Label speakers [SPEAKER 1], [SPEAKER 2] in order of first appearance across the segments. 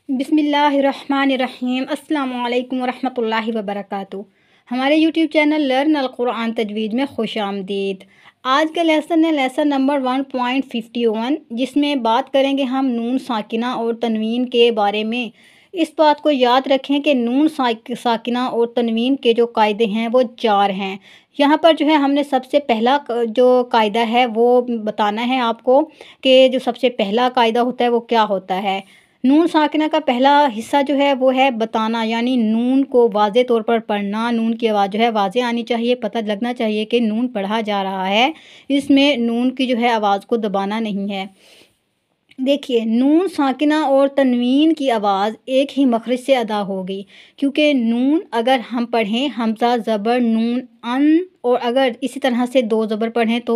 [SPEAKER 1] बिस्मिल्लाहिर्रहमानिर्रहीम। अस्सलाम वालेकुम वरहमतुल्लाहि वबरकातुहू। हमारे यूट्यूब चैनल लर्न अल कुरान तजवीद में खुश आमदीद। आज का लेसन है लेसन नंबर 1.51, जिसमें बात करेंगे हम नून साकिना और तनवीन के बारे में। इस बात को याद रखें कि नून साकिना और तनवीन के जो कायदे हैं वो 4 हैं। यहाँ पर जो है हमने सबसे पहला जो कायदा है वो बताना है आपको कि जो सबसे पहला कायदा होता है वो क्या होता है। नून साकिना का पहला हिस्सा जो है वो है बताना, यानी नून को वाज़े तौर पर पढ़ना। नून की आवाज़ जो है वाज़े आनी चाहिए, पता लगना चाहिए कि नून पढ़ा जा रहा है, इसमें नून की जो है आवाज़ को दबाना नहीं है। देखिए, नून साकिना और तनवीन की आवाज़ एक ही मखरज से अदा होगी, क्योंकि नून अगर हम पढ़ें हमज़ा ज़बर नून अन, और अगर इसी तरह से 2 ज़बर पढ़ें तो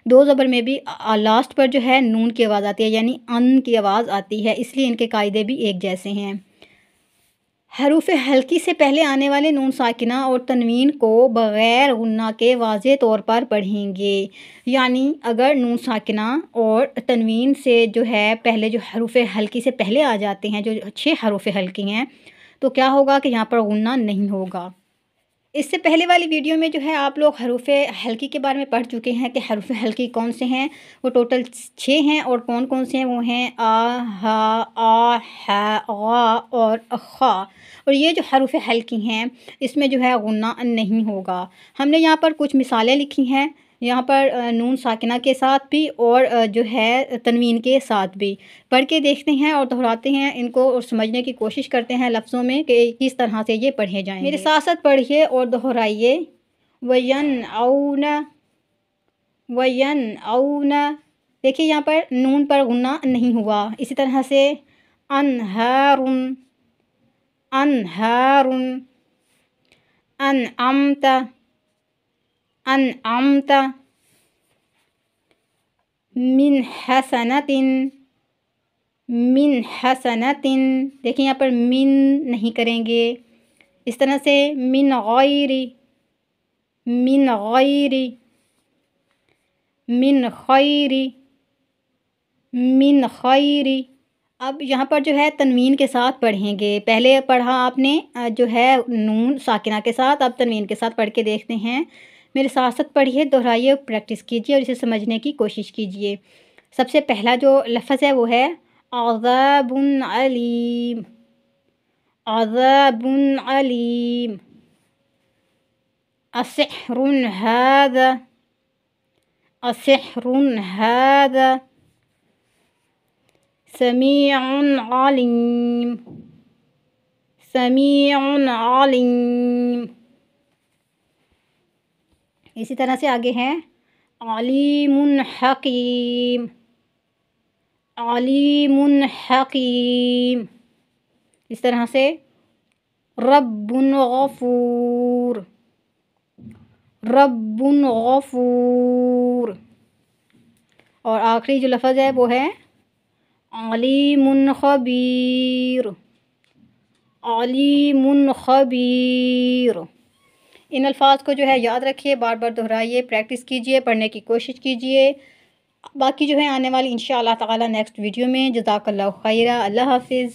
[SPEAKER 1] 2 ज़बर में भी लास्ट पर जो है नून की आवाज़ आती है, यानी अन की आवाज़ आती है। इसलिए इनके कायदे भी एक जैसे हैं। हरूफ हल्की से पहले आने वाले नून साकिना और तनवीन को बग़ैर गुन्ना के वाज़े तौर पर पढ़ेंगे। यानी अगर नून साकिना और तनवीन से जो है पहले जो हरूफ हल्की से पहले आ जाते हैं, जो 6 हरूफ हल्की हैं, तो क्या होगा कि यहाँ पर गुन्ना नहीं होगा। इससे पहले वाली वीडियो में जो है आप लोग हरूफ हल्की के बारे में पढ़ चुके हैं कि हरूफ हल्की कौन से हैं। वो टोटल 6 हैं, और कौन कौन से हैं वो हैं आ, हा, आ, हा, गा और खा। और ये जो हरूफ हल्की हैं इसमें जो है गुन्ना नहीं होगा। हमने यहाँ पर कुछ मिसालें लिखी हैं, यहाँ पर नून साकिना के साथ भी और जो है तनवीन के साथ भी। पढ़ के देखते हैं और दोहराते हैं इनको, और समझने की कोशिश करते हैं लफ्ज़ों में कि किस तरह से ये पढ़े जाएंगे। मेरे साथ साथ पढ़िए और दोहराइए। वयन औना, वयन औना। देखिए यहाँ पर नून पर गुन्ना नहीं हुआ। इसी तरह से अनहारुन, अनहारुन, अनअमता, अनअमता, मिन हसनतिन, मिन हसनतिन। देखिए यहाँ पर मिन नहीं करेंगे। इस तरह से मिन गैरी, मिन गैरी, मिन खैरी, मिन खैरी। अब यहाँ पर जो है तनवीन के साथ पढ़ेंगे। पहले पढ़ा आपने जो है नून साकिना के साथ, अब तनवीन के साथ पढ़ के देखते हैं। मेरे साथ साथ पढ़िए, दोहराइए, प्रैक्टिस कीजिए और इसे समझने की कोशिश कीजिए। सबसे पहला जो लफ्ज़ है वो है अज़ाबुन अलीम, अज़ाबुन अलीम। असिहरुन हाज़ा, असिहरुन हाज़ा। समीउन अलीम, समीउन अलीम। इसी तरह से आगे है अलीमुन हकीम, अलीमुन हकीम। इस तरह से रब्बुन गफूर, रब्बुन गफूर। और आखिरी जो लफ्ज़ है वो है अलीमुन खबीर, अलीमुन खबीर। इन अल्फाज को जो है याद रखिए, बार बार दोहराइए, प्रैक्टिस कीजिए, पढ़ने की कोशिश कीजिए। बाकी जो है आने वाली इंशाअल्लाह ताला नेक्स्ट वीडियो में। जज़ाकल्लाहु खैरा। अल्लाह हाफ़िज़।